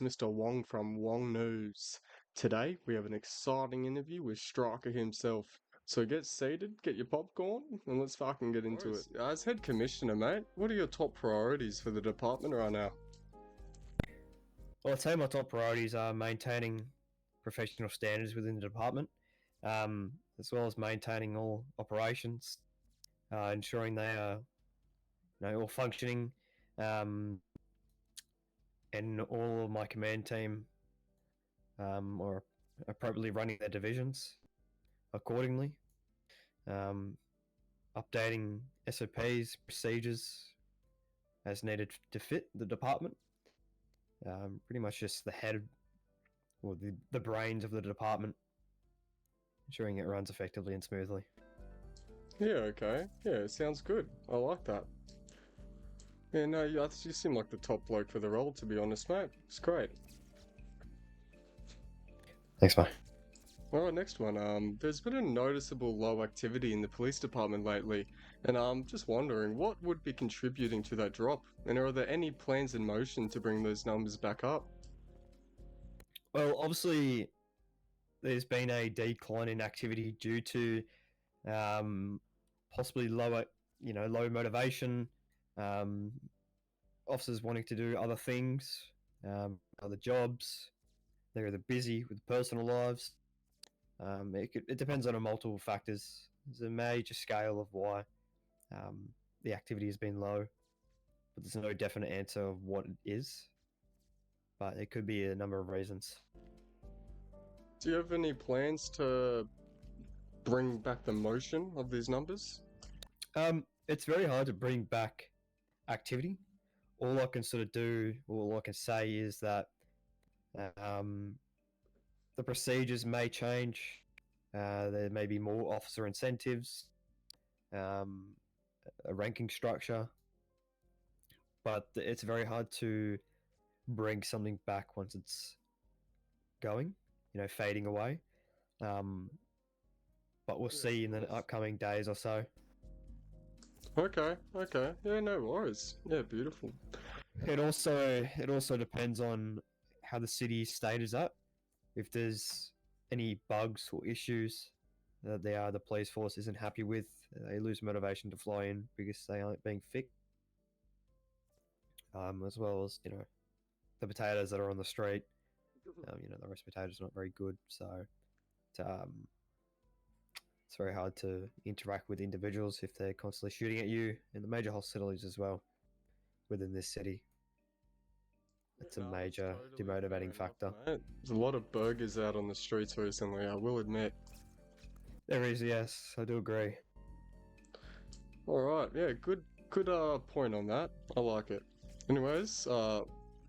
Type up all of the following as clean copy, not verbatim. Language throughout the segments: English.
Mr. Wong from Wong News. Today we have an exciting interview with Striker himself. So get seated, get your popcorn, and let's fucking get into it. As head commissioner, mate, what are your top priorities for the department right now? Well, I'd say my top priorities are maintaining professional standards within the department, as well as maintaining all operations, ensuring they are all functioning, um, and all of my command team are appropriately running their divisions accordingly, um, updating SOPs, procedures as needed to fit the department. Pretty much just the head or the brains of the department, ensuring it runs effectively and smoothly. Yeah, okay. Yeah, it sounds good. I like that. Yeah, no, you seem like the top bloke for the role, to be honest, mate. It's great. Thanks, mate. All right, next one. There's been a noticeable low activity in the police department lately, and I'm just wondering what would be contributing to that drop, and are there any plans in motion to bring those numbers back up? Well, obviously, there's been a decline in activity due to um, possibly low motivation, um, officers wanting to do other things, other jobs. They're either busy with personal lives. It depends on a multiple factors. There's a major scale of why um, the activity has been low, but there's no definite answer of what it is. But it could be a number of reasons. Do you have any plans to bring back the motion of these numbers? It's very hard to bring back activity. All I can sort of do, all I can say is that um, the procedures may change. There may be more officer incentives, um, a ranking structure, but it's very hard to bring something back once it's going, fading away. Um, but we'll Yeah, of see in the course. upcoming days or so. Okay, okay. Yeah, no worries. Yeah, beautiful. It also depends on how the city state is at. If there's any bugs or issues that the police force isn't happy with, they lose motivation to fly in because they aren't being fixed. As well as the potatoes that are on the street. The roast potatoes are not very good, so um, it's very hard to interact with individuals if they're constantly shooting at you in the major hostilities as well within this city. It's a No, that's major totally fair demotivating enough, factor. mate. There's a lot of burgers out on the streets recently, I will admit. There is, yes, I do agree. All right, yeah, good point on that. I like it. Anyways,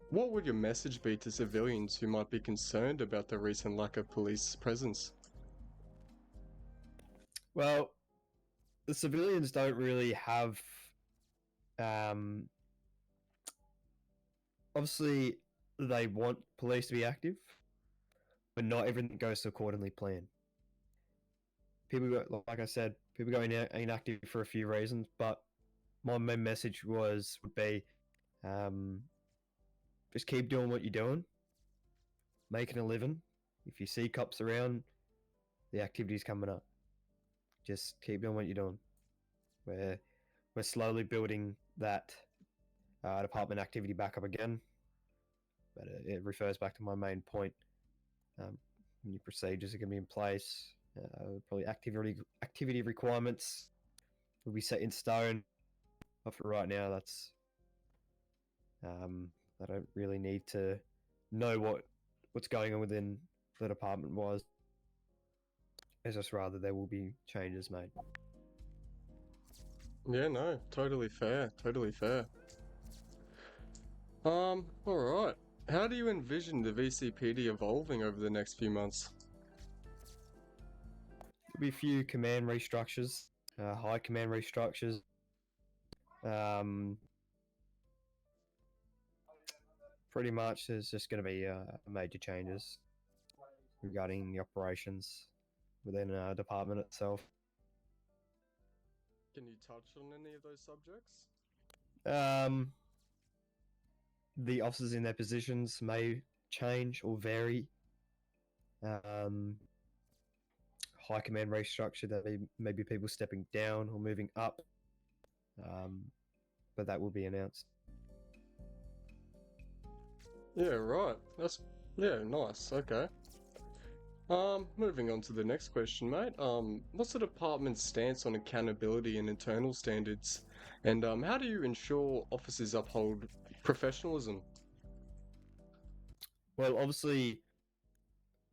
what would your message be to civilians who might be concerned about the recent lack of police presence? Well, the civilians don't really have. Um, Obviously, they want police to be active, but not everything goes to accordingly planned. People go, like I said, people go inactive for a few reasons, but my main message would be um, just keep doing what you're doing, making a living. If you see cops around, the activity's coming up. Just keep doing what you're doing. We're slowly building that department activity back up again, but it refers back to my main point. New procedures are going to be in place. Probably activity requirements will be set in stone. But for right now, I don't really need to know what's going on within the department was. It's just rather there will be changes made. Yeah, no, totally fair, totally fair. All right. How do you envision the VCPD evolving over the next few months? There'll be a few command restructures, high command restructures. Um, Pretty much, there's just going to be major changes regarding the operations within a department itself. Can you touch on any of those subjects? Um, the officers in their positions may change or vary. High command restructure, that maybe people stepping down or moving up, but that will be announced. Yeah, right. Nice. Okay. Moving on to the next question, mate. What's the department's stance on accountability and internal standards? And how do you ensure officers uphold professionalism? Well, obviously,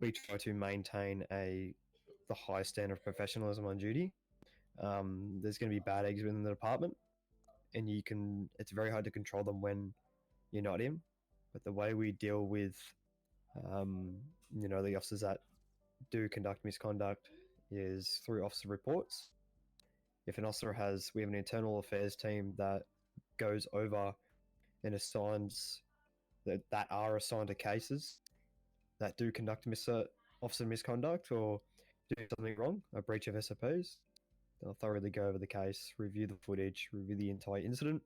we try to maintain the high standard of professionalism on duty. There's going to be bad eggs within the department, and it's very hard to control them when you're not in. But the way we deal with, the officers that do conduct misconduct is through officer reports. If an officer we have an internal affairs team that goes over and assigns that are assigned to cases that do conduct officer misconduct or do something wrong, a breach of SOPs. They'll thoroughly go over the case, review the footage, review the entire incident,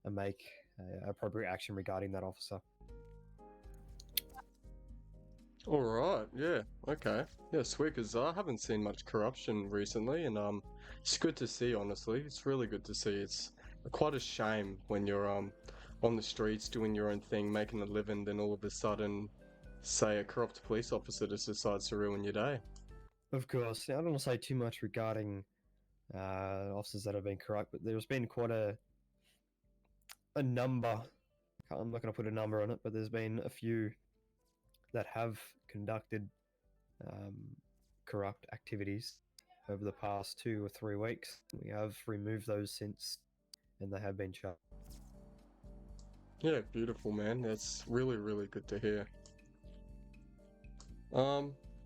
and make appropriate action regarding that officer. All right, yeah, okay. Yeah, sweet, 'cause I haven't seen much corruption recently, and it's good to see, honestly. It's really good to see. It's quite a shame when you're on the streets doing your own thing, making a living, then all of a sudden, say a corrupt police officer just decides to ruin your day. Of course, now, I don't want to say too much regarding officers that have been corrupt, but there's been quite a number. I'm not going to put a number on it, but there's been a few that have conducted corrupt activities over the past 2 or 3 weeks. We have removed those since, and they have been charged. Yeah, beautiful, man. That's really, really good to hear.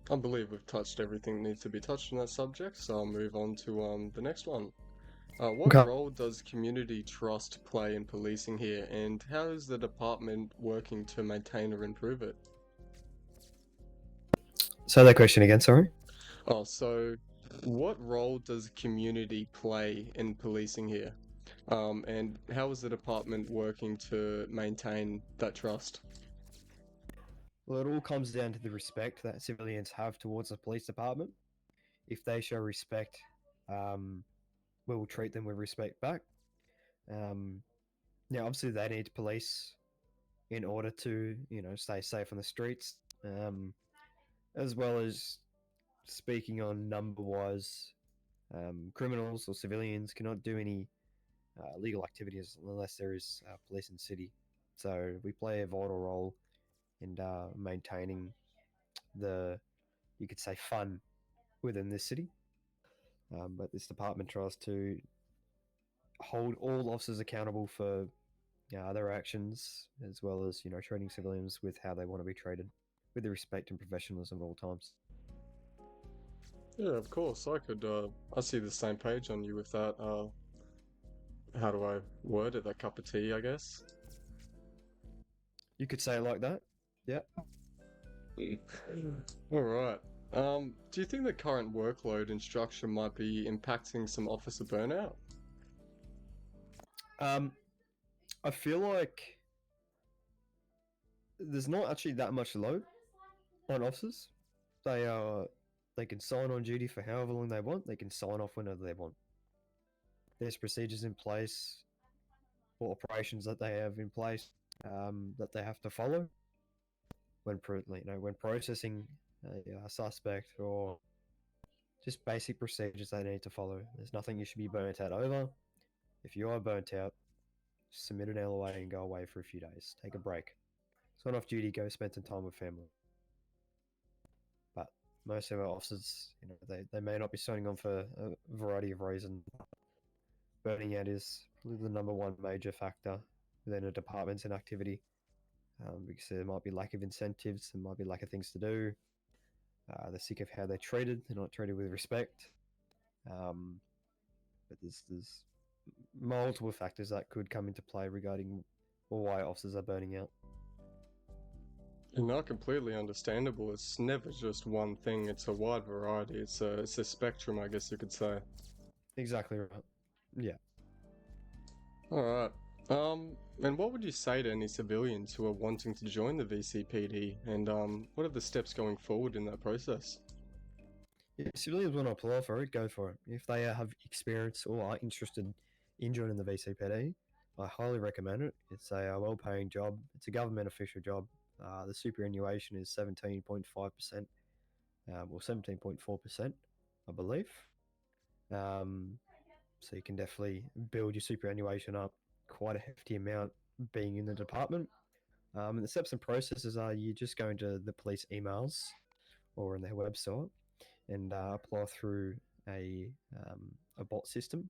I believe we've touched everything that needs to be touched on that subject, so I'll move on to the next one. What Okay. role does community trust play in policing here, and how is the department working to maintain or improve it? Say that question again, sorry. Oh, so what role does community play in policing here? And how is the department working to maintain that trust? Well, it all comes down to the respect that civilians have towards the police department. If they show respect, we will treat them with respect back. Now, obviously, they need police in order to, stay safe on the streets, as well as speaking on number-wise, criminals or civilians cannot do any legal activities unless there is police in the city. So we play a vital role in maintaining you could say, fun within this city. But this department tries to hold all officers accountable for their actions, as well as treating civilians with how they want to be treated, with the respect and professionalism at all times. Yeah, of course. I see the same page on you with that. How do I word it? That cup of tea, I guess. You could say it like that. Yeah. All right. Do you think the current workload and structure might be impacting some officer burnout? I feel like there's not actually that much load on officers. They can sign on duty for however long they want. They can sign off whenever they want. There's procedures in place or operations that they have in place that they have to follow when processing a suspect, or just basic procedures they need to follow. There's nothing you should be burnt out over. If you are burnt out, submit an LOA and go away for a few days. Take a break. Sign off duty, go spend some time with family. But most of our officers, they may not be signing on for a variety of reasons. Burning out is the number one major factor within a department's inactivity, because there might be lack of incentives, there might be lack of things to do. They're sick of how they're treated. They're not treated with respect. But there's multiple factors that could come into play regarding why officers are burning out. And not completely understandable. It's never just one thing. It's a wide variety. It's a spectrum, I guess you could say. Exactly right. Yeah. All right. And what would you say to any civilians who are wanting to join the VCPD? And what are the steps going forward in that process? If civilians want to apply for it, go for it. If they have experience or are interested in joining the VCPD, I highly recommend it. It's a well-paying job. It's a government official job. The superannuation is 17.5%, or 17.4%, I believe. Um, so you can definitely build your superannuation up quite a hefty amount being in the department. And the steps and processes are you just go into the police emails or on their website and apply through a a bot system.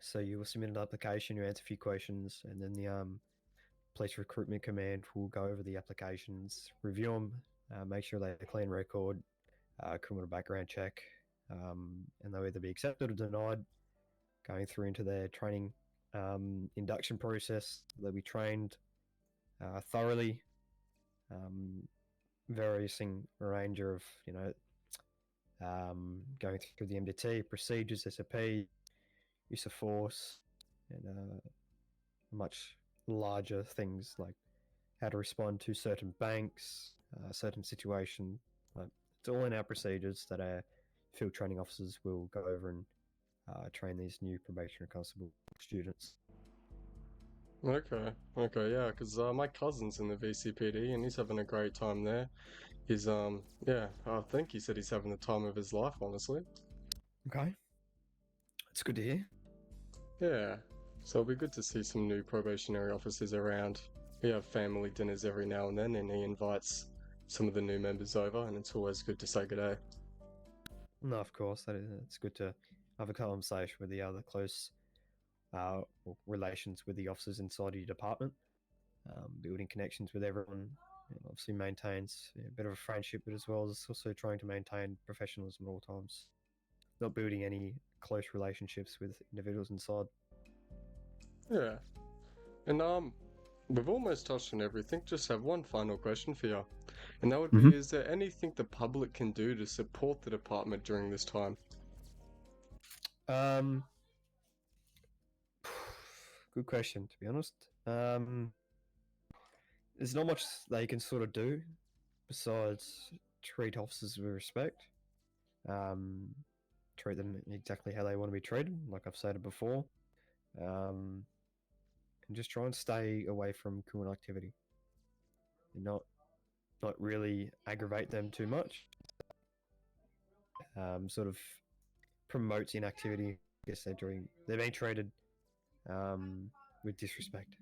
So you will submit an application, you answer a few questions, and then the police recruitment command will go over the applications, review them, make sure they have a clean record, criminal background check, and they'll either be accepted or denied. Going through into their training induction process, they'll be trained thoroughly, various range of going through the MDT procedures, SOP, use of force, and much larger things like how to respond to certain banks, certain situations. It's all in our procedures that our field training officers will go over and train these new probationary constable students. Okay, yeah, because my cousin's in the VCPD and he's having a great time there. He's yeah, I think he said he's having the time of his life, honestly. Okay, it's good to hear. Yeah, so it'll be good to see some new probationary officers around. We have family dinners every now and then, and he invites some of the new members over, and it's always good to say good day. No, of course, it's good to have a conversation with the other close relations with the officers inside your department, building connections with everyone. Obviously maintains a bit of a friendship, but as well as also trying to maintain professionalism at all times. Not building any close relationships with individuals inside. Yeah, and we've almost touched on everything. Just have one final question for you, and that would be: is there anything the public can do to support the department during this time? Um, good question, to be honest. There's not much they can sort of do besides treat officers with respect. Um, treat them exactly how they want to be treated, like I've said before. And just try and stay away from criminal activity and not really aggravate them too much. Sort of promotes inactivity. I guess they're being treated with disrespect.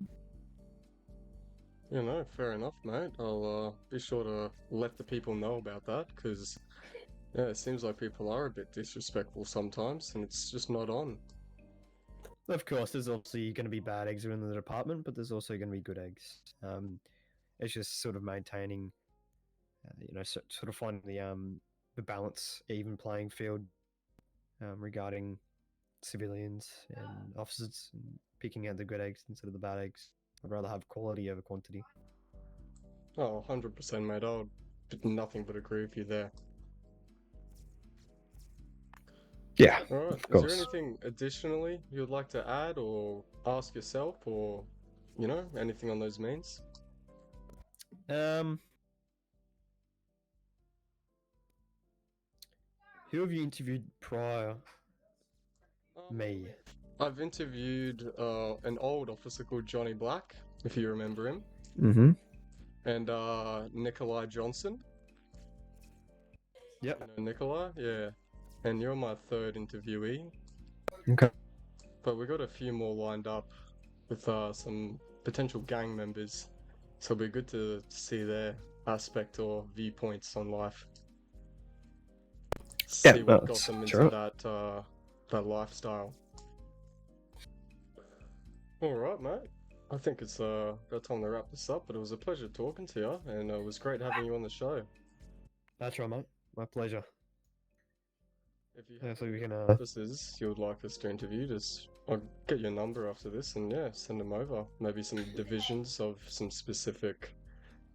You know, fair enough, mate. I'll be sure to let the people know about that, because yeah, it seems like people are a bit disrespectful sometimes, and it's just not on. Of course, there's obviously going to be bad eggs within the department, but there's also going to be good eggs. It's just sort of maintaining, sort of finding the balance, even playing field regarding civilians and officers, and picking out the good eggs instead of the bad eggs. I'd rather have quality over quantity. Oh, 100%, mate. I would nothing but agree with you there. Yeah, Alright, of is there course. anything additionally you'd like to add or ask yourself, or, anything on those means? Um, who have you interviewed prior? Me. I've interviewed an old officer called Johnny Black, if you remember him, Mm-hmm. and Nikolai Johnson. Yep. You know Nikolai? Yeah. And you're my third interviewee, Okay. but we got a few more lined up with some potential gang members, so it'll be good to see their aspect or viewpoints on life. Yeah, See no, what got that's them into true. that lifestyle. All right, mate. I think it's about time to wrap this up, but it was a pleasure talking to you, and it was great having you on the show. That's right, mate. My pleasure. If you Yeah, have so any we can. other officers you would like us to interview, just I'll get your number after this, and yeah, send them over. Maybe some divisions of some specific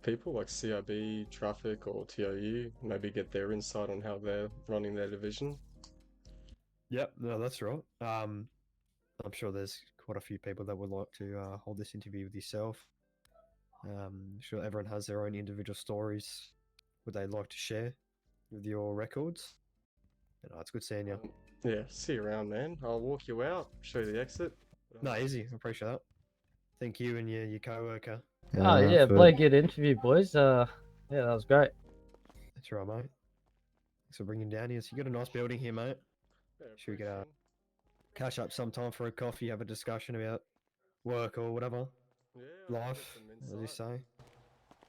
people like CIB, traffic, or TOU. Maybe get their insight on how they're running their division. Yep, no, that's right. I'm sure there's quite a few people that would like to hold this interview with yourself. Sure, everyone has their own individual stories would they like to share with your records. And it's good seeing you. Yeah, see you around, man. I'll walk you out, show you the exit. No, easy. I appreciate that. Thank you and your co-worker. Oh yeah, bloody good interview, boys. Yeah, that was great. That's right, mate. Thanks for bringing down here. So you got a nice building here, mate. Yeah, Should we pretty get soon. catch up sometime for a coffee, have a discussion about work or whatever, Yeah, I'll get life, some as you insight. say?